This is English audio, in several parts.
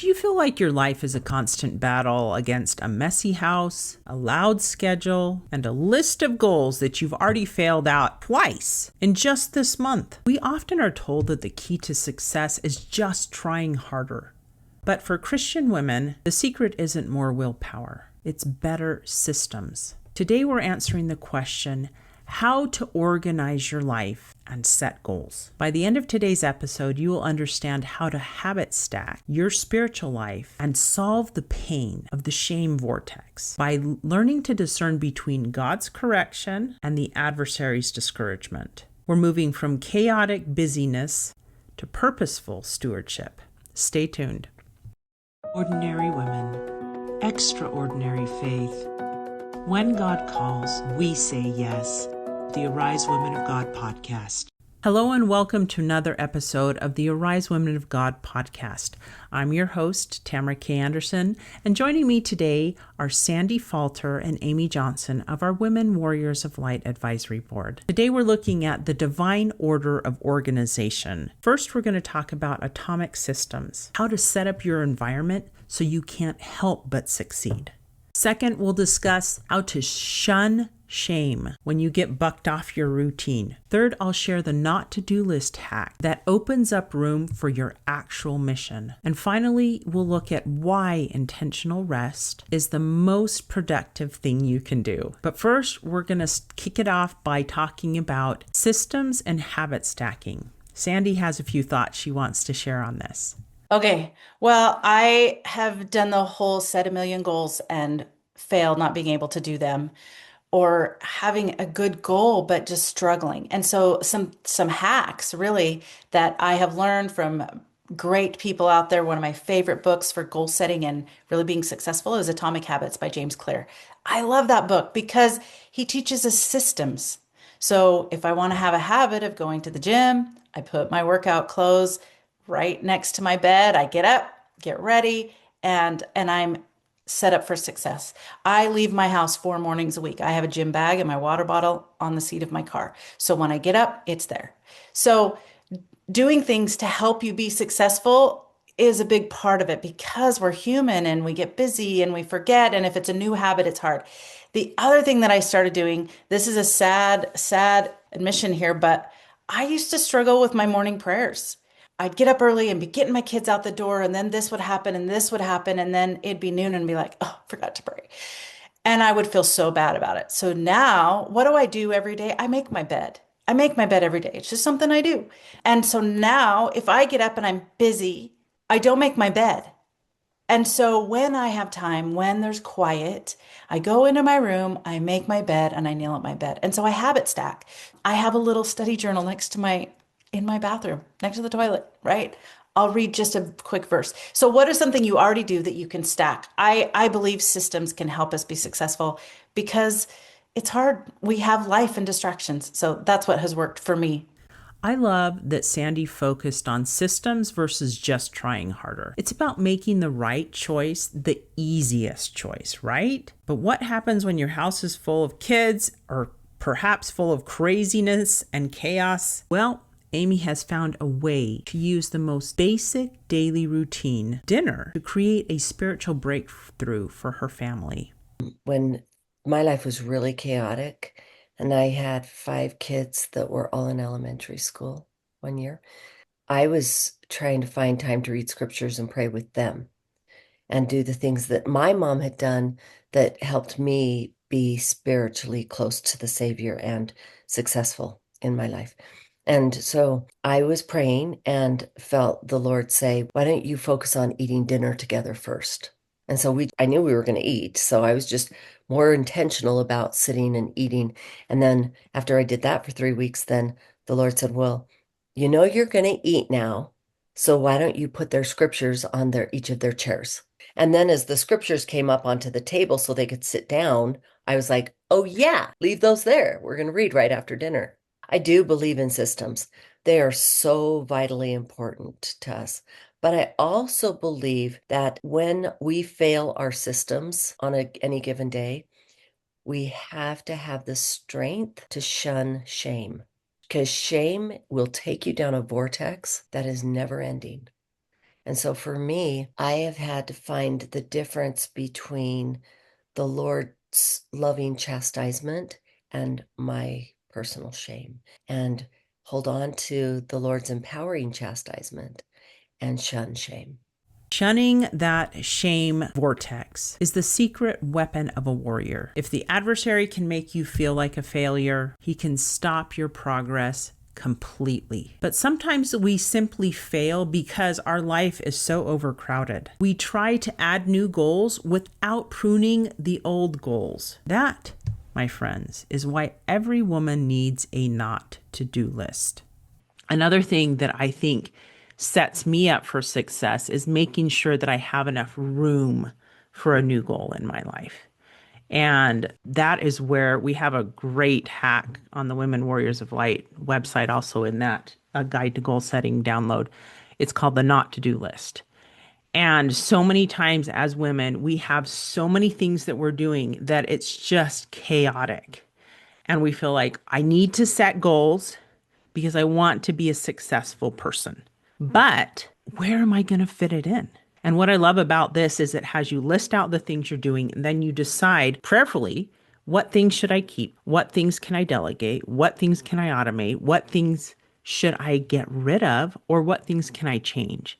Do you feel like your life is a constant battle against a messy house, a loud schedule, and a list of goals that you've already failed out twice in just this month? We often are told that the key to success is just trying harder. But for Christian women, the secret isn't more willpower, it's better systems. Today we're answering the question, how to organize your life and set goals. By the end of today's episode, you will understand how to habit stack your spiritual life and solve the pain of the shame vortex by learning to discern between God's correction and the adversary's discouragement. We're moving from chaotic busyness to purposeful stewardship. Stay tuned. Ordinary women, extraordinary faith. When God calls, we say yes. The Arise Women of God podcast. Hello and welcome to another episode of the Arise Women of God podcast. I'm your host, Tamara K. Anderson, and joining me today are Sandy Falter and Amy Johnson of our Women Warriors of Light Advisory Board. Today we're looking at the divine order of organization. First, we're going to talk about atomic systems, how to set up your environment so you can't help but succeed. Second, we'll discuss how to shun shame when you get bucked off your routine. Third, I'll share the not to-do list hack that opens up room for your actual mission. And finally, we'll look at why intentional rest is the most productive thing you can do. But first, we're going to kick it off by talking about systems and habit stacking. Sandy has a few thoughts she wants to share on this. Okay. Well, I have done the whole set a million goals and failed not being able to do them or having a good goal but just struggling. And so some hacks really that I have learned from great people out there. One of my favorite books for goal setting and really being successful is Atomic Habits by James Clear. I love that book because he teaches us systems. So if I want to have a habit of going to the gym, I put my workout clothes right next to my bed. I get up, get ready, and I'm set up for success. I leave my house 4 mornings a week. I have a gym bag and my water bottle on the seat of my car. So when I get up, it's there. So doing things to help you be successful is a big part of it because we're human and we get busy and we forget. And if it's a new habit, it's hard. The other thing that I started doing, this is a sad admission here, but I used to struggle with my morning prayers. I'd get up early and be getting my kids out the door, and then this would happen, and this would happen, and then it'd be noon and be like, oh, forgot to pray. And I would feel so bad about it. So now, what do I do every day? I make my bed. I make my bed every day. It's just something I do. And so now, if I get up and I'm busy, I don't make my bed. And so when I have time, when there's quiet, I go into my room, I make my bed, and I kneel at my bed. And so I habit stack. I have a little study journal in my bathroom, next to the toilet, right? I'll read just a quick verse. So what is something you already do that you can stack? I believe systems can help us be successful because it's hard. We have life and distractions. So that's what has worked for me. I love that Sandy focused on systems versus just trying harder. It's about making the right choice the easiest choice, right? But what happens when your house is full of kids or perhaps full of craziness and chaos? Well, Amy has found a way to use the most basic daily routine, dinner, to create a spiritual breakthrough for her family. When my life was really chaotic and I had 5 kids that were all in elementary school one year, I was trying to find time to read scriptures and pray with them and do the things that my mom had done that helped me be spiritually close to the Savior and successful in my life. And so I was praying and felt the Lord say, why don't you focus on eating dinner together first? And so I knew we were going to eat. So I was just more intentional about sitting and eating. And then after I did that for 3 weeks, then the Lord said, well, you know, you're going to eat now. So why don't you put their scriptures on each of their chairs? And then as the scriptures came up onto the table so they could sit down, I was like, oh yeah, leave those there. We're going to read right after dinner. I do believe in systems. They are so vitally important to us. But I also believe that when we fail our systems on any given day, we have to have the strength to shun shame, because shame will take you down a vortex that is never ending. And so for me, I have had to find the difference between the Lord's loving chastisement and my personal shame, and hold on to the Lord's empowering chastisement and shun shame. Shunning that shame vortex is the secret weapon of a warrior. If the adversary can make you feel like a failure, he can stop your progress completely. But sometimes we simply fail because our life is so overcrowded. We try to add new goals without pruning the old goals. That, my friends, is why every woman needs a not to do list. Another thing that I think sets me up for success is making sure that I have enough room for a new goal in my life. And that is where we have a great hack on the Women Warriors of Light website, also in that a guide to goal setting download. It's called the not to do list. And so many times as women, we have so many things that we're doing that it's just chaotic. And we feel like I need to set goals because I want to be a successful person. But where am I going to fit it in? And what I love about this is it has you list out the things you're doing, and then you decide prayerfully, what things should I keep? What things can I delegate? What things can I automate? What things should I get rid of? Or what things can I change?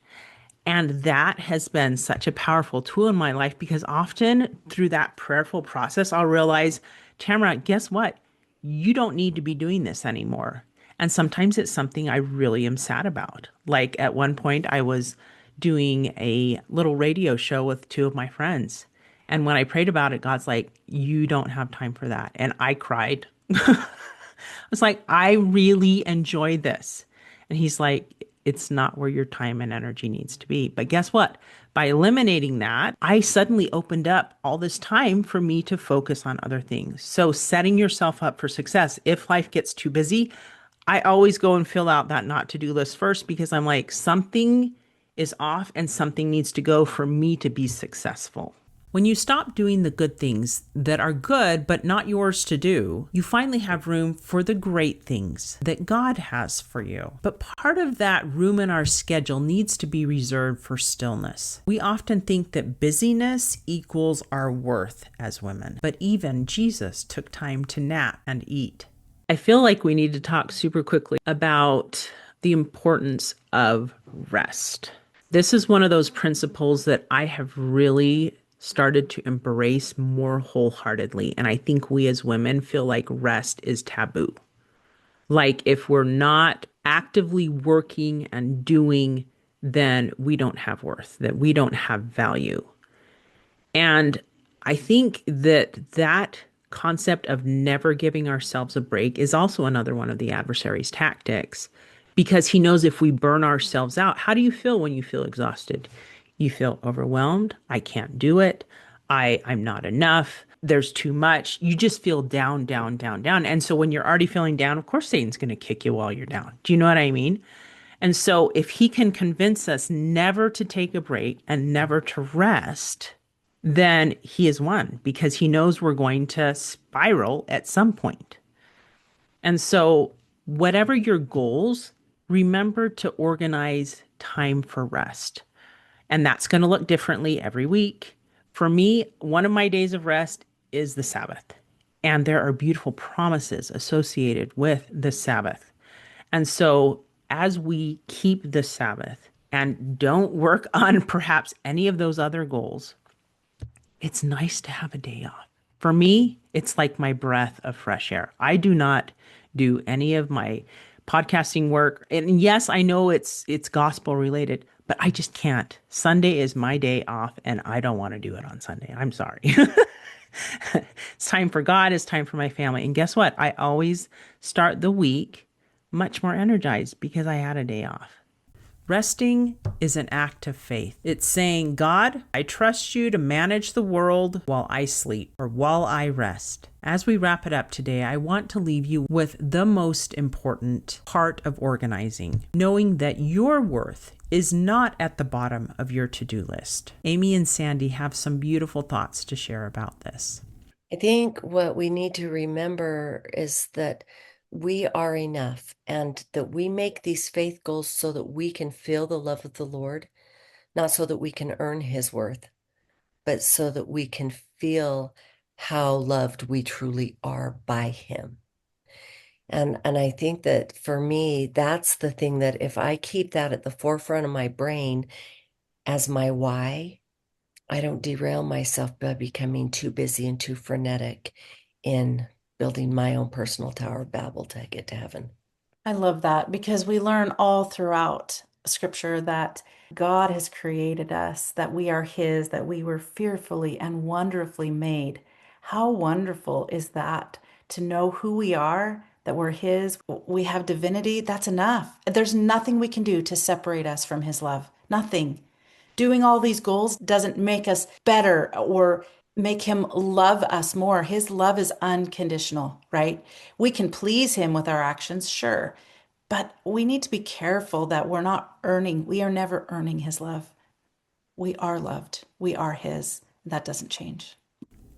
And that has been such a powerful tool in my life, because often through that prayerful process, I'll realize, Tamara, guess what? You don't need to be doing this anymore. And sometimes it's something I really am sad about. Like at one point, I was doing a little radio show with two of my friends. And when I prayed about it, God's like, you don't have time for that. And I cried. I was like, I really enjoy this. And he's like, it's not where your time and energy needs to be. But guess what? By eliminating that, I suddenly opened up all this time for me to focus on other things. So setting yourself up for success. If life gets too busy, I always go and fill out that not to do list first, because I'm like, something is off and something needs to go for me to be successful. When you stop doing the good things that are good but not yours to do, you finally have room for the great things that God has for you. But part of that room in our schedule needs to be reserved for stillness. We often think that busyness equals our worth as women, but even Jesus took time to nap and eat. I feel like we need to talk super quickly about the importance of rest. This is one of those principles that I have really started to embrace more wholeheartedly. And I think we as women feel like rest is taboo. Like if we're not actively working and doing, then we don't have worth, that we don't have value. And I think that concept of never giving ourselves a break is also another one of the adversary's tactics, because he knows if we burn ourselves out. How do you feel when you feel exhausted? You feel overwhelmed. I can't do it. I'm not enough. There's too much. You just feel down, down, down, down. And so when you're already feeling down, of course, Satan's going to kick you while you're down. Do you know what I mean? And so if he can convince us never to take a break and never to rest, then he has won, because he knows we're going to spiral at some point. And so whatever your goals, remember to organize time for rest. And that's going to look differently every week. For me, one of my days of rest is the Sabbath. And there are beautiful promises associated with the Sabbath. And so as we keep the Sabbath and don't work on perhaps any of those other goals, it's nice to have a day off. For me, it's like my breath of fresh air. I do not do any of my podcasting work. And yes, I know it's gospel related, but I just can't. Sunday is my day off, and I don't want to do it on Sunday. I'm sorry. It's time for God. It's time for my family. And guess what? I always start the week much more energized because I had a day off. Resting is an act of faith. It's saying, God, I trust you to manage the world while I sleep or while I rest. As we wrap it up today, I want to leave you with the most important part of organizing, knowing that your worth is not at the bottom of your to-do list. Amy and Sandy have some beautiful thoughts to share about this. I think what we need to remember is that we are enough, and that we make these faith goals so that we can feel the love of the Lord, not so that we can earn his worth, but so that we can feel how loved we truly are by him. And I think that for me, that's the thing that if I keep that at the forefront of my brain as my why, I don't derail myself by becoming too busy and too frenetic in building my own personal Tower of Babel to get to heaven. I love that because we learn all throughout scripture that God has created us, that we are his, that we were fearfully and wonderfully made. How wonderful is that to know who we are, that we're his, we have divinity? That's enough. There's nothing we can do to separate us from his love. Nothing. Doing all these goals doesn't make us better or make him love us more. His love is unconditional, right? We can please him with our actions, sure, but we need to be careful that we are never earning his love. We are loved. We are his. That doesn't change.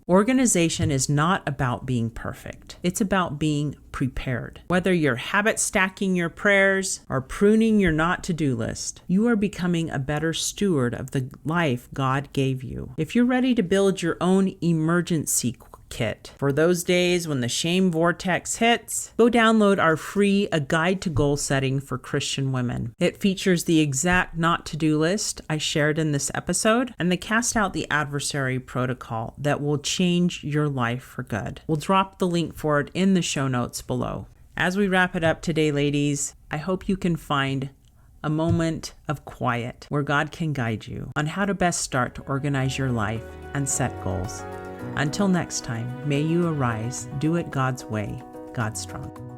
Organization is not about being perfect. It's about being prepared. Whether you're habit stacking your prayers or pruning your not to-do list, you are becoming a better steward of the life God gave you. If you're ready to build your own emergency kit for those days when the Shame Vortex hits, go download our free A Guide to Goal Setting for Christian Women. It features the exact not to-do list I shared in this episode and the Cast Out the Adversary protocol that will change your life for good. We'll drop the link for it in the show notes below. As we wrap it up today, ladies, I hope you can find a moment of quiet where God can guide you on how to best start to organize your life and set goals. Until next time, may you arise, do it God's way, God strong.